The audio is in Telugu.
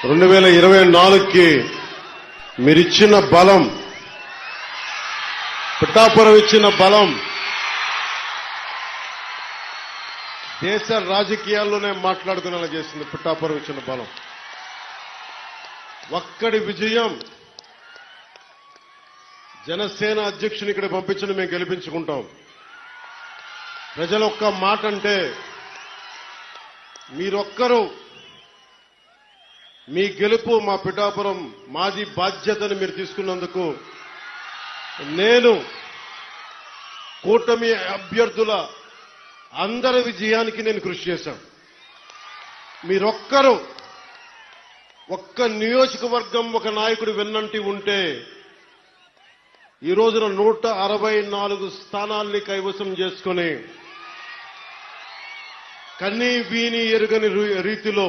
2024కి మీరిచ్చిన బలం, పిఠాపురం ఇచ్చిన బలం దేశ రాజకీయాల్లోనే మాట్లాడుకునేలా చేసింది. పిఠాపురం ఇచ్చిన బలం, ఒక్కడి విజయం. జనసేన అధ్యక్షుని ఇక్కడ పంపించిన మేము గెలిపించుకుంటాం. ప్రజల ఒక్క మాట అంటే మీరొక్కరు, మీ గెలుపు మా పిఠాపురం మాది బాధ్యతని మీరు తీసుకున్నందుకు నేను కూటమి అభ్యర్థుల అందరి విజయానికి నేను కృషి చేశాను. మీరొక్కరు ఒక్క నియోజకవర్గం ఒక నాయకుడు వెన్నంటి ఉంటే ఈ రోజున 164 స్థానాల్ని కైవసం చేసుకుని కన్నీ వీని ఎరుగని రీతిలో